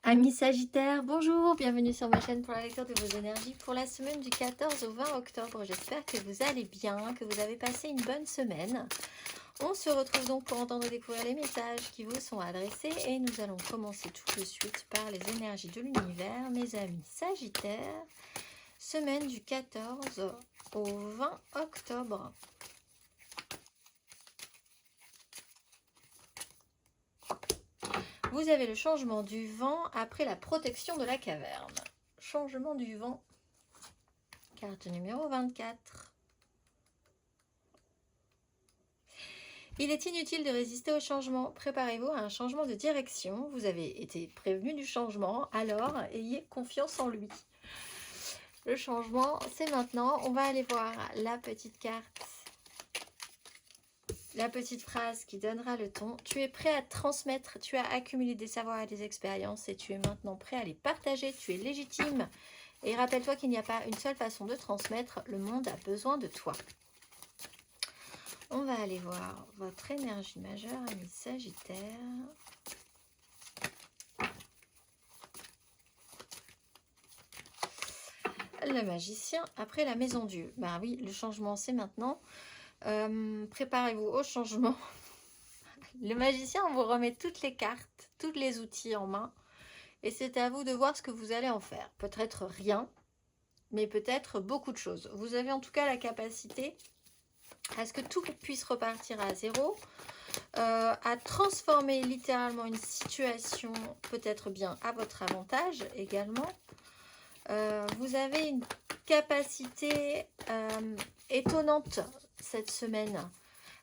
Amis Sagittaires, bonjour, bienvenue sur ma chaîne pour la lecture de vos énergies pour la semaine du 14 au 20 octobre. J'espère que vous allez bien, que vous avez passé une bonne semaine. On se retrouve donc pour entendre découvrir les messages qui vous sont adressés et nous allons commencer tout de suite par les énergies de l'univers, mes amis Sagittaires, semaine du 14 au 20 octobre. Vous avez le changement du vent après la protection de la caverne. Changement du vent. Carte numéro 24. Il est inutile de résister au changement. Préparez-vous à un changement de direction. Vous avez été prévenu du changement, alors ayez confiance en lui. Le changement, c'est maintenant. On va aller voir la petite carte. La petite phrase qui donnera le ton. Tu es prêt à transmettre, tu as accumulé des savoirs et des expériences et tu es maintenant prêt à les partager. Tu es légitime. Et rappelle-toi qu'il n'y a pas une seule façon de transmettre. Le monde a besoin de toi. On va aller voir votre énergie majeure, amis Sagittaire. Le magicien après la maison Dieu. Ben oui, le changement c'est maintenant. Préparez-vous au changement. Le magicien vous remet toutes les cartes, tous les outils en main. Et c'est à vous de voir ce que vous allez en faire. Peut-être rien, mais peut-être beaucoup de choses. Vous avez en tout cas la capacité à ce que tout puisse repartir à zéro, à transformer littéralement une situation peut-être bien à votre avantage également. Vous avez une capacité étonnante cette semaine.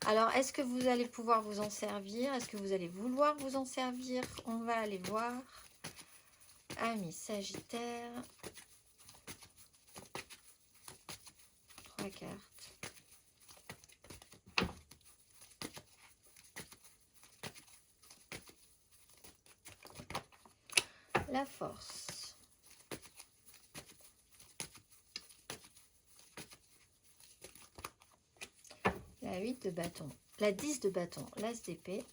Alors, est-ce que vous allez pouvoir vous en servir? Est-ce que vous allez vouloir vous en servir? On va aller voir. Amis Sagittaire. 3 cartes. La force. La 8 de bâton. La 10 de bâton. L'as d'épée.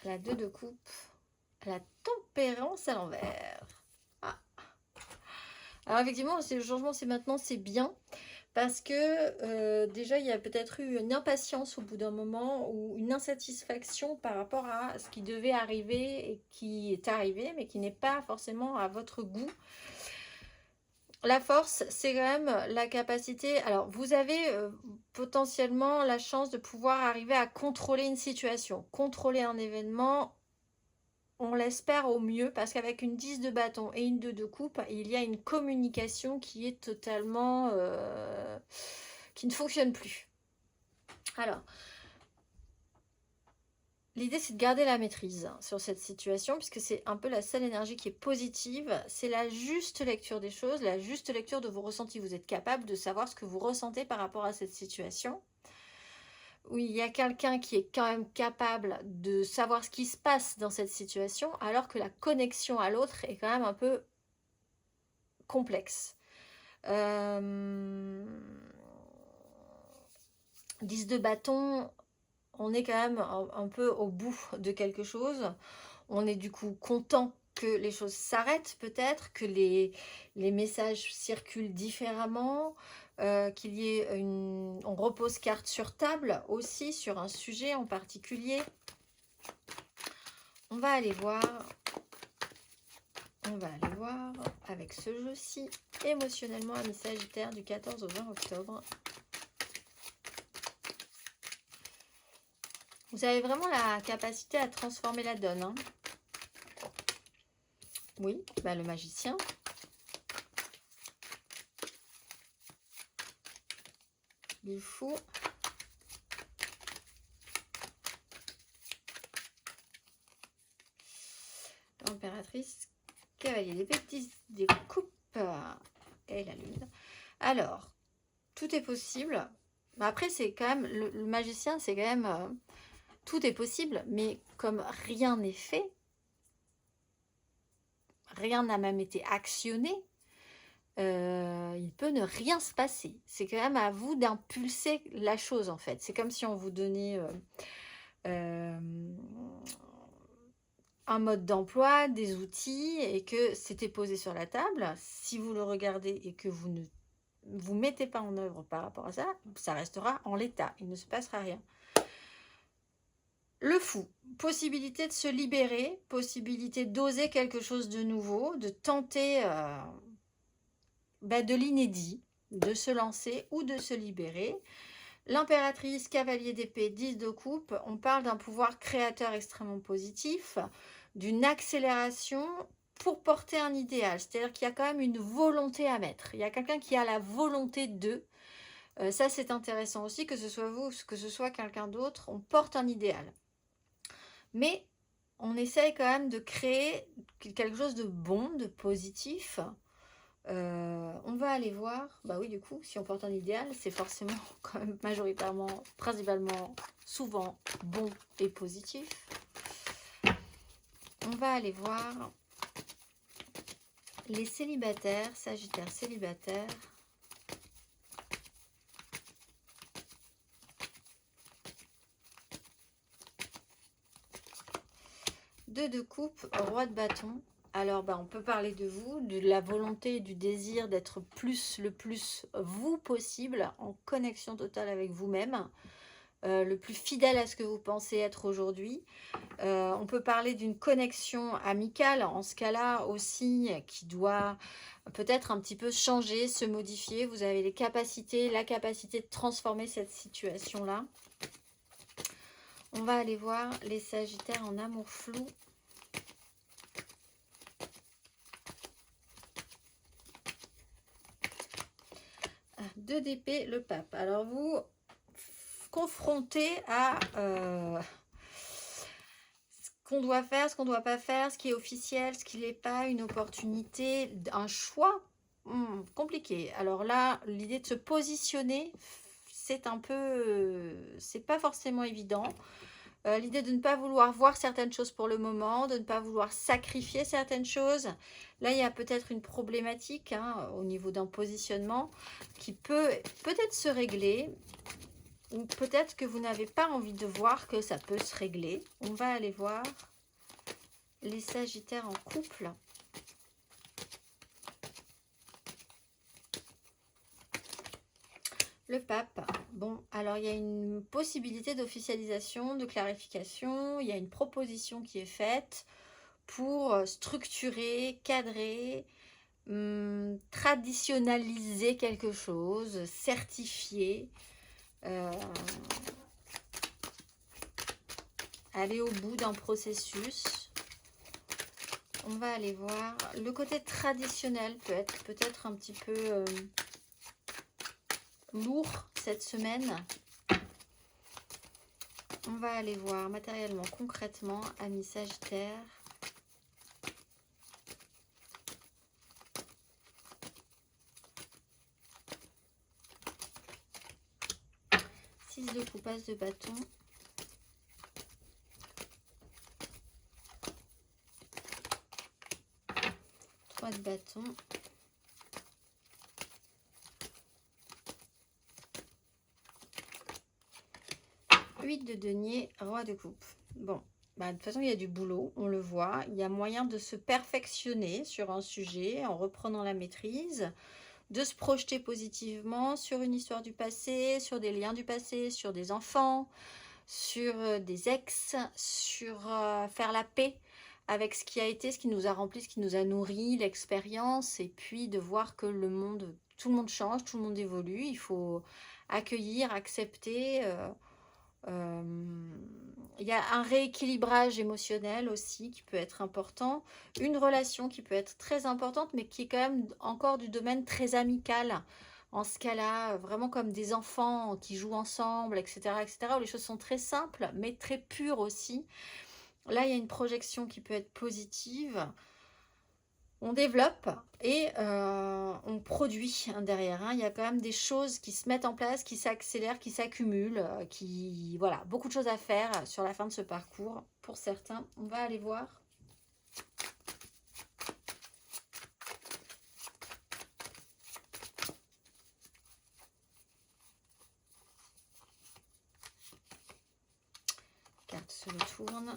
La 2 de coupe. La tempérance à l'envers. Ah. Alors effectivement, le changement c'est maintenant, c'est bien. Parce que déjà, il y a peut-être eu une impatience au bout d'un moment ou une insatisfaction par rapport à ce qui devait arriver et qui est arrivé, mais qui n'est pas forcément à votre goût. La force, c'est quand même la capacité. Alors, vous avez potentiellement la chance de pouvoir arriver à contrôler une situation, contrôler un événement. On l'espère au mieux parce qu'avec une 10 de bâton et une 2 de coupe, il y a une communication qui est totalement... qui ne fonctionne plus. Alors, l'idée c'est de garder la maîtrise sur cette situation puisque c'est un peu la seule énergie qui est positive. C'est la juste lecture des choses, la juste lecture de vos ressentis. Vous êtes capable de savoir ce que vous ressentez par rapport à cette situation. Oui, il y a quelqu'un qui est quand même capable de savoir ce qui se passe dans cette situation, alors que la connexion à l'autre est quand même un peu complexe. 10 de bâton, on est quand même un peu au bout de quelque chose. On est du coup content que les choses s'arrêtent peut-être, que les messages circulent différemment, qu'il y ait une... On repose carte sur table aussi, sur un sujet en particulier. On va aller voir... On va aller voir avec ce jeu-ci, émotionnellement, amis Sagittaire, du 14 au 20 octobre. Vous avez vraiment la capacité à transformer la donne. Hein. Oui, bah le magicien. Il faut... L'impératrice, cavalier des bêtises, des coupes et la lune. Alors, tout est possible. Après, c'est quand même... Le magicien, c'est quand même... tout est possible, mais comme rien n'est fait, rien n'a même été actionné, il peut ne rien se passer. C'est quand même à vous d'impulser la chose, en fait. C'est comme si on vous donnait un mode d'emploi, des outils, et que c'était posé sur la table. Si vous le regardez et que vous ne vous mettez pas en œuvre par rapport à ça, ça restera en l'état, il ne se passera rien. Le fou, possibilité de se libérer, possibilité d'oser quelque chose de nouveau, de tenter de l'inédit, de se lancer ou de se libérer. L'impératrice, cavalier d'épée, 10 de coupe, on parle d'un pouvoir créateur extrêmement positif, d'une accélération pour porter un idéal. C'est-à-dire qu'il y a quand même une volonté à mettre. Il y a quelqu'un qui a la volonté de. Ça, c'est intéressant aussi, que ce soit vous, que ce soit quelqu'un d'autre, on porte un idéal. Mais on essaye quand même de créer quelque chose de bon, de positif. On va aller voir, bah oui, du coup, si on porte un idéal, c'est forcément quand même majoritairement, principalement, souvent bon et positif. On va aller voir les célibataires, Sagittaire célibataire. Deux de coupe, roi de bâton. Alors, on peut parler de vous, de la volonté, du désir d'être le plus vous possible, en connexion totale avec vous-même, le plus fidèle à ce que vous pensez être aujourd'hui. On peut parler d'une connexion amicale, en ce cas-là aussi, qui doit peut-être un petit peu changer, se modifier. Vous avez les capacités, la capacité de transformer cette situation-là. On va aller voir les Sagittaires en amour flou. Deux d'épée, le pape. Alors vous, confronté à ce qu'on doit faire, ce qu'on ne doit pas faire, ce qui est officiel, ce qui n'est pas, une opportunité, un choix compliqué. Alors là, l'idée de se positionner, c'est un peu, c'est pas forcément évident. L'idée de ne pas vouloir voir certaines choses pour le moment, de ne pas vouloir sacrifier certaines choses. Là, il y a peut-être une problématique au niveau d'un positionnement qui peut peut-être se régler, ou peut-être que vous n'avez pas envie de voir que ça peut se régler. On va aller voir les Sagittaires en couple. Le pape. Bon, alors il y a une possibilité d'officialisation, de clarification. Il y a une proposition qui est faite pour structurer, cadrer, traditionnaliser quelque chose, certifier, aller au bout d'un processus. On va aller voir. Le côté traditionnel peut être peut-être un petit peu lourd cette semaine. On va aller voir matériellement, concrètement, amis Sagittaire. Six de coupe, as de bâton. Trois de bâton. 8 de denier, roi de coupe. Bon, de toute façon, il y a du boulot, on le voit. Il y a moyen de se perfectionner sur un sujet en reprenant la maîtrise, de se projeter positivement sur une histoire du passé, sur des liens du passé, sur des enfants, sur des ex, sur faire la paix avec ce qui a été, ce qui nous a rempli, ce qui nous a nourri, l'expérience, et puis de voir que le monde, tout le monde change, tout le monde évolue. Il faut accueillir, accepter. Il y a un rééquilibrage émotionnel aussi qui peut être important, une relation qui peut être très importante mais qui est quand même encore du domaine très amical, en ce cas-là vraiment comme des enfants qui jouent ensemble, etc., etc., où les choses sont très simples mais très pures aussi. Là il y a une projection qui peut être positive. On développe et on produit derrière. Il y a quand même des choses qui se mettent en place, qui s'accélèrent, qui s'accumulent, voilà, beaucoup de choses à faire sur la fin de ce parcours. Pour certains, on va aller voir. Carte se retourne.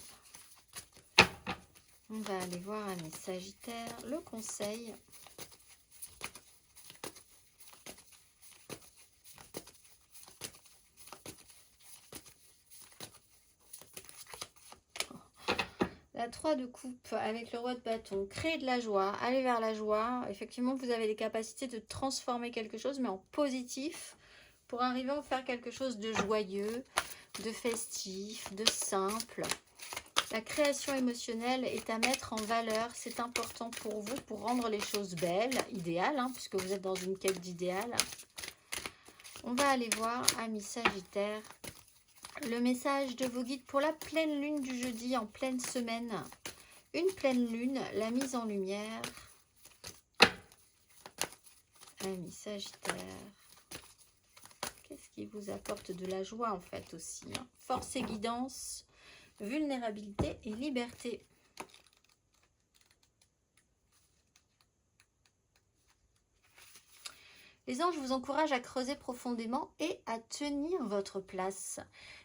On va aller voir amis Sagittaire, le conseil. La 3 de coupe avec le roi de bâton, créer de la joie, aller vers la joie. Effectivement, vous avez les capacités de transformer quelque chose, mais en positif, pour arriver à faire quelque chose de joyeux, de festif, de simple. La création émotionnelle est à mettre en valeur, c'est important pour vous, pour rendre les choses belles, idéales, hein, puisque vous êtes dans une quête d'idéal. On va aller voir, amis Sagittaire, le message de vos guides pour la pleine lune du jeudi en pleine semaine. Une pleine lune, la mise en lumière. Amis Sagittaire, qu'est-ce qui vous apporte de la joie en fait aussi, hein? Force et guidance, vulnérabilité et liberté. Les anges vous encouragent à creuser profondément et à tenir votre place.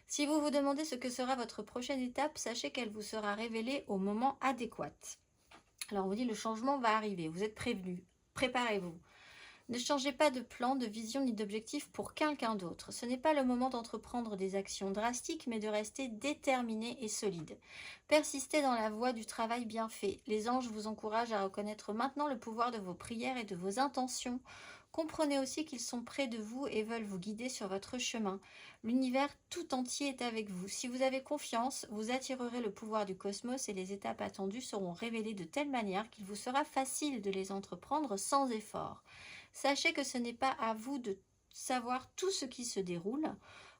Si vous vous demandez ce que sera votre prochaine étape, sachez qu'elle vous sera révélée au moment adéquat. Alors on vous dit le changement va arriver, vous êtes prévenus, préparez-vous. Ne changez pas de plan, de vision ni d'objectif pour quelqu'un d'autre. Ce n'est pas le moment d'entreprendre des actions drastiques, mais de rester déterminé et solide. Persistez dans la voie du travail bien fait. Les anges vous encouragent à reconnaître maintenant le pouvoir de vos prières et de vos intentions. Comprenez aussi qu'ils sont près de vous et veulent vous guider sur votre chemin. L'univers tout entier est avec vous. Si vous avez confiance, vous attirerez le pouvoir du cosmos et les étapes attendues seront révélées de telle manière qu'il vous sera facile de les entreprendre sans effort. Sachez que ce n'est pas à vous de savoir tout ce qui se déroule.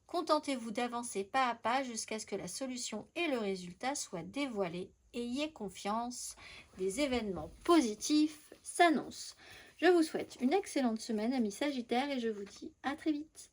Contentez-vous d'avancer pas à pas jusqu'à ce que la solution et le résultat soient dévoilés. Ayez confiance, des événements positifs s'annoncent. Je vous souhaite une excellente semaine, amis Sagittaires, et je vous dis à très vite.